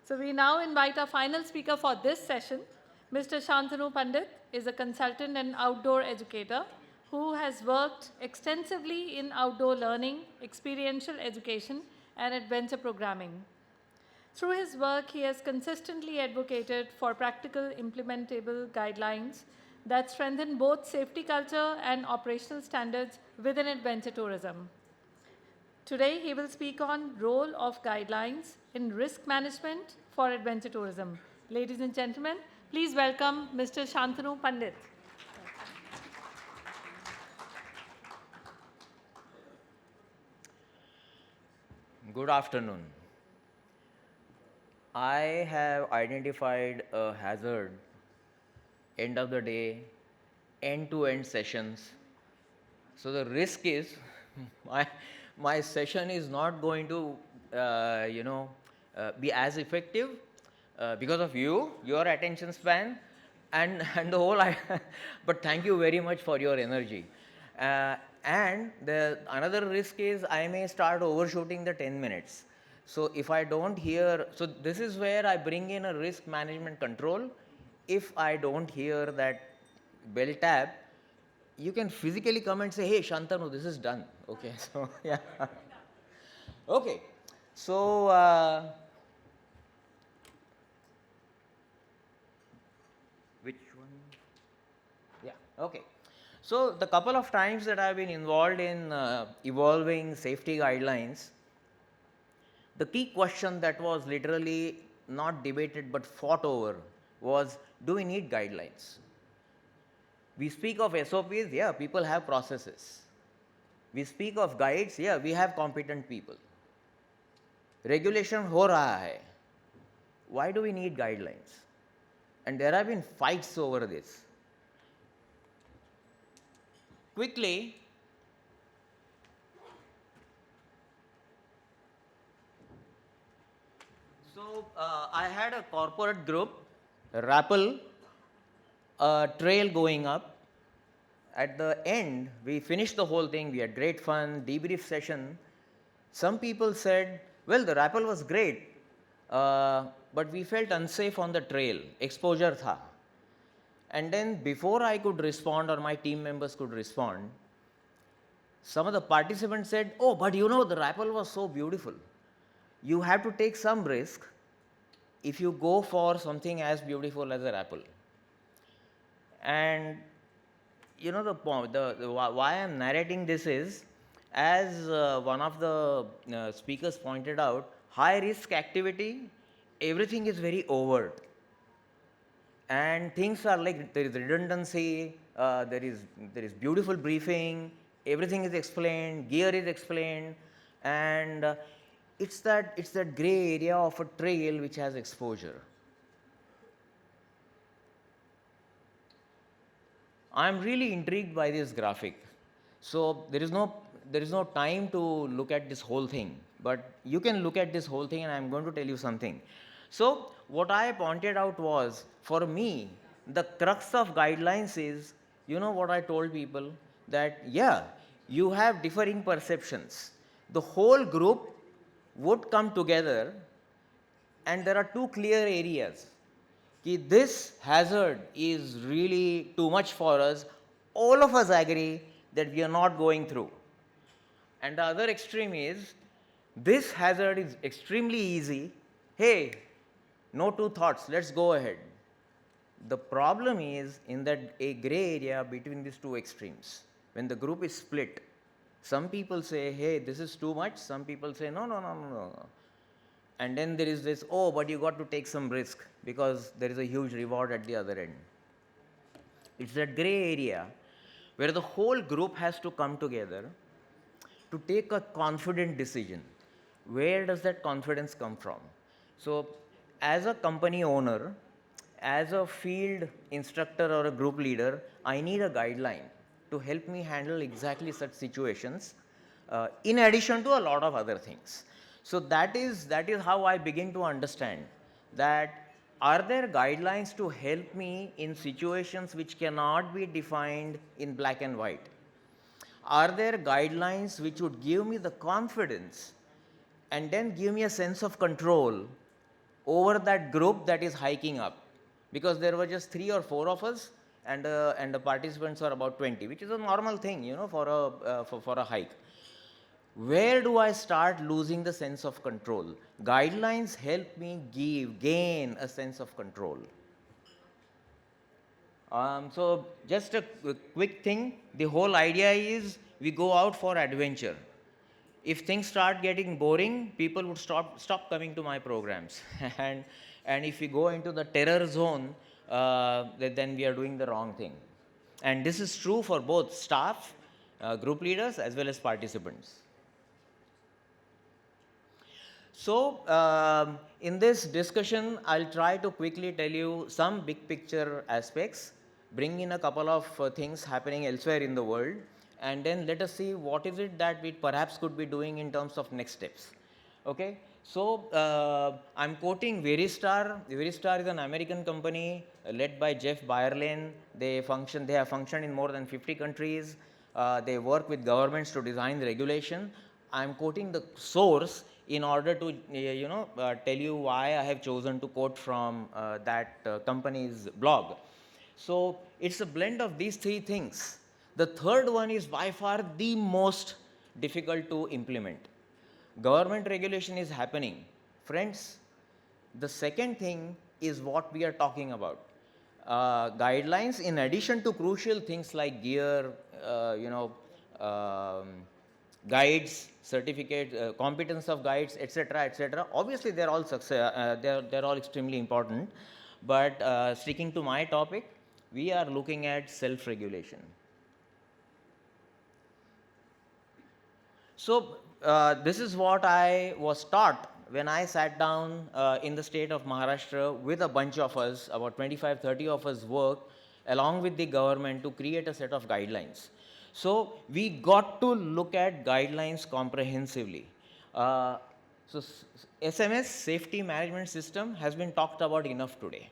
So we now invite our final speaker for this session. Mr. Shantanu Pandit is a consultant and outdoor educator who has worked extensively in outdoor learning, experiential education, and adventure programming. Through his work, he has consistently advocated for practical implementable guidelines that strengthen both safety culture and operational standards within adventure tourism. Today, he will speak on role of guidelines in risk management for adventure tourism. Ladies and gentlemen, please welcome Mr. Shantanu Pandit. Good afternoon. I have identified a hazard, end of the day, end-to-end sessions. So the risk is my, my session is not going to, be as effective because of you, your attention span, and the whole. But thank you very much for your energy. And the another risk is I may start overshooting the 10 minutes. So if I don't hear, so this is where I bring in a risk management control. If I don't hear that bell tap, you can physically come and say, hey, Shantanu, this is done. Okay, so yeah. Okay, so which one? Yeah, okay. So the couple of times that I've been involved in evolving safety guidelines, the key question that was literally not debated but fought over was, do we need guidelines? We speak of SOPs, yeah, people have processes. We speak of guides, yeah, we have competent people. Regulation ho raha hai. Why do we need guidelines? And there have been fights over this. Quickly, so I had a corporate group, Rappel, a trail going up. At the end, we finished the whole thing. We had great fun, debrief session. Some people said, well, the rappel was great, but we felt unsafe on the trail. Exposure tha. And then before I could respond or my team members could respond, some of the participants said, oh, but you know, the rappel was so beautiful. You have to take some risk if you go for something as beautiful as a rappel. And you know, why I'm narrating this is, as one of the speakers pointed out, high risk activity, everything is very overt. And things are like, there is redundancy, there is beautiful briefing, everything is explained, gear is explained, and it's that gray area of a trail which has exposure. I am really intrigued by this graphic. So there is no time to look at this whole thing, but you can look at this whole thing and I am going to tell you something. So what I pointed out was, for me, the crux of guidelines is, you know what I told people, that yeah, you have differing perceptions. The whole group would come together and there are two clear areas. This hazard is really too much for us. All of us agree that we are not going through. And the other extreme is, this hazard is extremely easy. Hey, no two thoughts, let's go ahead. The problem is in that a gray area between these two extremes. When the group is split, some people say, hey, this is too much. Some people say, no, no, no, no, no. And then there is this, oh, but you got to take some risk because there is a huge reward at the other end. It's that gray area where the whole group has to come together to take a confident decision. Where does that confidence come from? So, as a company owner, as a field instructor or a group leader, I need a guideline to help me handle exactly such situations, in addition to a lot of other things. So that is how I begin to understand that, are there guidelines to help me in situations which cannot be defined in black and white? Are there guidelines which would give me the confidence and then give me a sense of control over that group that is hiking up, because there were just 3 or 4 of us, and the participants were about 20, which is a normal thing, you know, for a hike. Where do I start losing the sense of control? Guidelines help me gain a sense of control. So just a quick thing, the whole idea is we go out for adventure. If things start getting boring, people would stop coming to my programs. and if we go into the terror zone, then we are doing the wrong thing. And this is true for both staff, group leaders, as well as participants. So, in this discussion, I'll try to quickly tell you some big picture aspects, bring in a couple of things happening elsewhere in the world, and then let us see what is it that we perhaps could be doing in terms of next steps. Okay? So, I'm quoting Veristar. Veristar is an American company led by Jeff Byerlin. They have functioned in more than 50 countries. They work with governments to design the regulation. I'm quoting the source in order to tell you why I have chosen to quote from that company's blog. So it's a blend of these 3 things. The third one is by far the most difficult to implement. Government regulation is happening. Friends, the second thing is what we are talking about. Guidelines, in addition to crucial things like gear, um, guides, certificate, competence of guides, etc., etc. Obviously, they're all they're all extremely important. But sticking to my topic, we are looking at self-regulation. So this is what I was taught when I sat down in the state of Maharashtra with a bunch of us, about 25, 30 of us worked along with the government to create a set of guidelines. So we got to look at guidelines comprehensively. So SMS, Safety Management System, has been talked about enough today,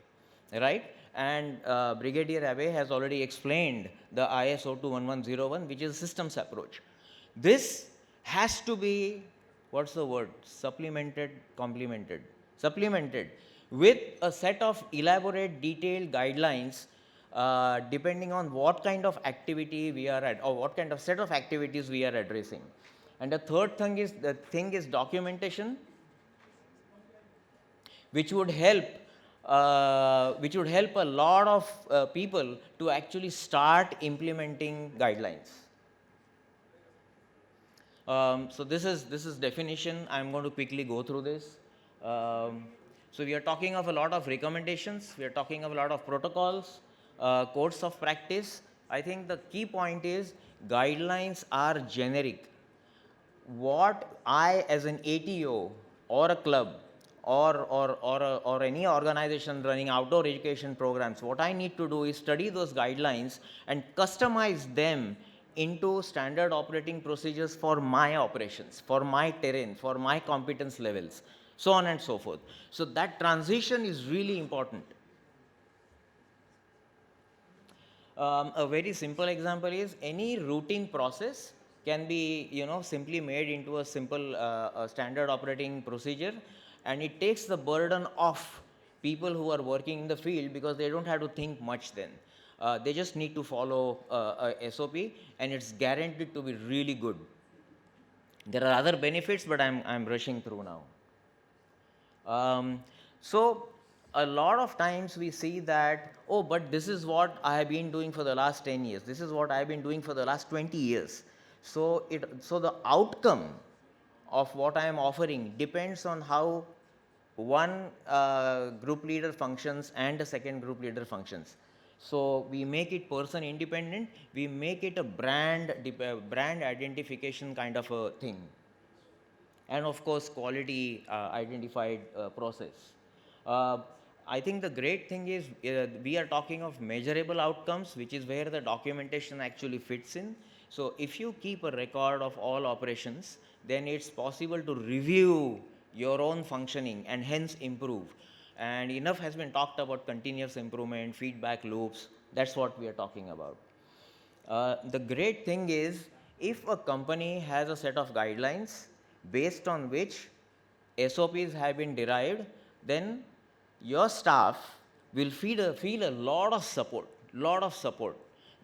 right? And Brigadier Abe has already explained the ISO 21101, which is a systems approach. This has to be, what's the word, supplemented with a set of elaborate detailed guidelines depending on what kind of activity we are at, or what kind of set of activities we are addressing. And the third thing is documentation, which would help a lot of people to actually start implementing guidelines. So this is definition. I'm going to quickly go through this. So we are talking of a lot of recommendations. We are talking of a lot of protocols, codes of practice. I think the key point is guidelines are generic. What I, as an ATO or a club or any organization running outdoor education programs, what I need to do is study those guidelines and customize them into standard operating procedures for my operations, for my terrain, for my competence levels, so on and so forth. So that transition is really important. A very simple example is any routine process can be, simply made into a simple standard operating procedure, and it takes the burden off people who are working in the field, because they don't have to think much then. They just need to follow a SOP, and it's guaranteed to be really good. There are other benefits, but I'm rushing through now. So a lot of times we see that, oh, but this is what I have been doing for the last 10 years. This is what I have been doing for the last 20 years. So the outcome of what I am offering depends on how one group leader functions and a second group leader functions. So we make it person independent. We make it a brand identification kind of a thing. And of course, quality identified process. I think the great thing is we are talking of measurable outcomes, which is where the documentation actually fits in. So if you keep a record of all operations, then it's possible to review your own functioning and hence improve. And enough has been talked about continuous improvement, feedback loops. That's what we are talking about. The great thing is, if a company has a set of guidelines based on which SOPs have been derived, then your staff will feel a lot of support,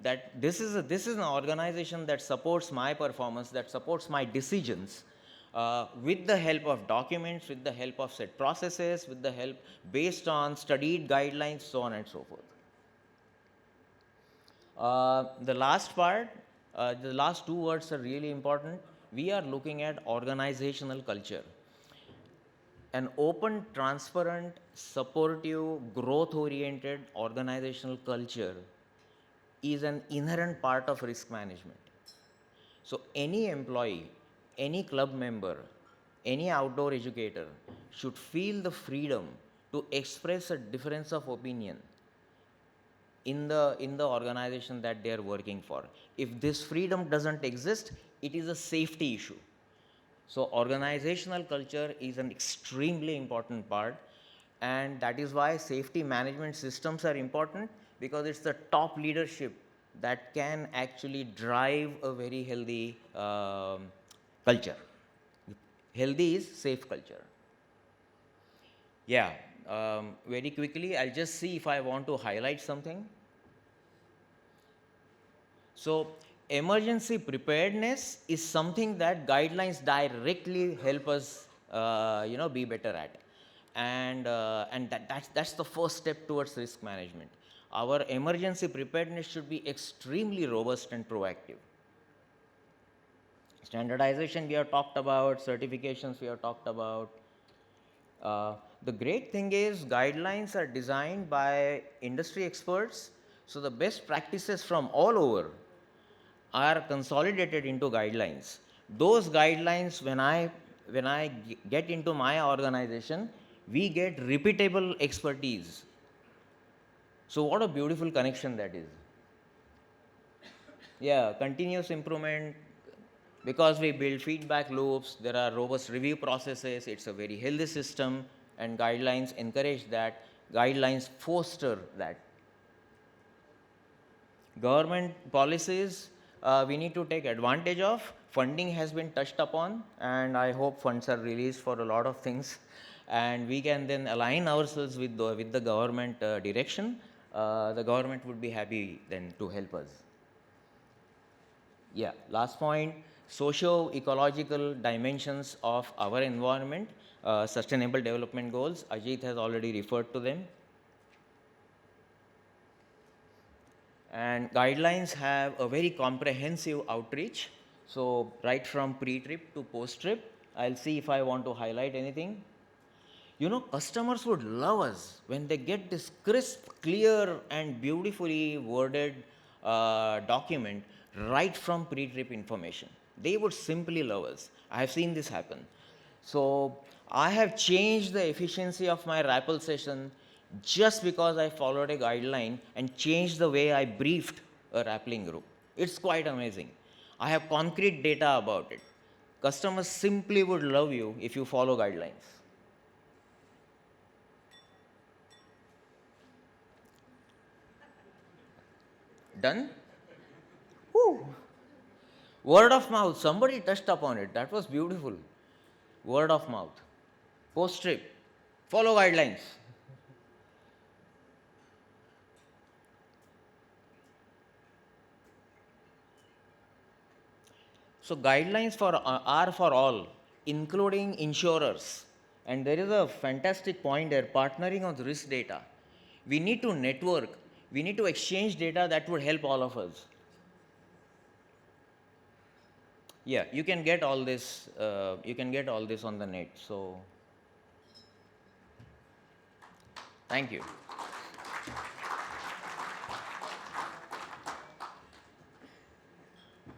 that this is an organization that supports my performance, that supports my decisions, with the help of documents, with the help of set processes, with the help based on studied guidelines, so on and so forth. The last part, the last two words are really important. We are looking at organizational culture. An open, transparent, supportive, growth oriented organizational culture is an inherent part of risk management. So, any employee, any club member, any outdoor educator should feel the freedom to express a difference of opinion in the organization that they are working for. If this freedom doesn't exist, it is a safety issue. So, organizational culture is an extremely important part, and that is why safety management systems are important, because it's the top leadership that can actually drive a very healthy culture. Healthy is safe culture. Yeah, very quickly, I'll just see if I want to highlight something. So, emergency preparedness is something that guidelines directly help us, be better at, and that's the first step towards risk management. Our emergency preparedness should be extremely robust and proactive. Standardization we have talked about, certifications we have talked about. The great thing is guidelines are designed by industry experts, so the best practices from all over are consolidated into guidelines. Those guidelines, when I get into my organization, we get repeatable expertise. So what a beautiful connection that is. Yeah, continuous improvement, because we build feedback loops, there are robust review processes, it's a very healthy system, and guidelines encourage that, guidelines foster that. Government policies we need to take advantage of. Funding has been touched upon, and I hope funds are released for a lot of things, and we can then align ourselves with the government direction. The government would be happy then to help us. Yeah, last point, socio-ecological dimensions of our environment, sustainable development goals. Ajit has already referred to them. And guidelines have a very comprehensive outreach. So right from pre-trip to post-trip, I'll see if I want to highlight anything. You know, customers would love us when they get this crisp, clear, and beautifully worded document right from pre-trip information. They would simply love us. I have seen this happen. So I have changed the efficiency of my rappel session just because I followed a guideline and changed the way I briefed a rappelling group. It's quite amazing. I have concrete data about it. Customers simply would love you if you follow guidelines. Done? Woo. Word of mouth, somebody touched upon it. That was beautiful. Word of mouth. Post trip, follow guidelines. So guidelines are for all, including insurers. And there is a fantastic point there, partnering on risk data. We need to network. We need to exchange data that would help all of us. Yeah, you can get all this. You can get all this on the net. So, thank you.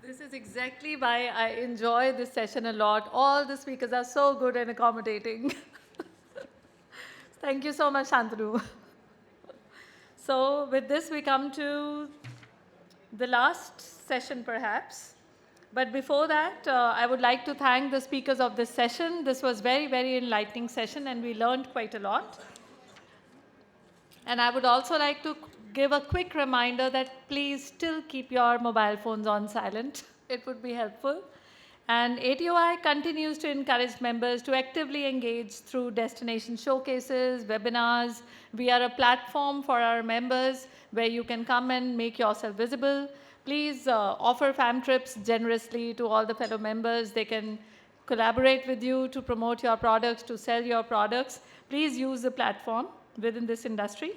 This is exactly why I enjoy this session a lot. All the speakers are so good and accommodating. Thank you so much, Shantanu. So with this, we come to the last session, perhaps. But before that, I would like to thank the speakers of this session. This was very, very enlightening session, and we learned quite a lot. And I would also like to give a quick reminder that please still keep your mobile phones on silent. It would be helpful. And ATOI continues to encourage members to actively engage through destination showcases, webinars. We are a platform for our members where you can come and make yourself visible. Please offer fam trips generously to all the fellow members. They can collaborate with you to promote your products, to sell your products. Please use the platform within this industry.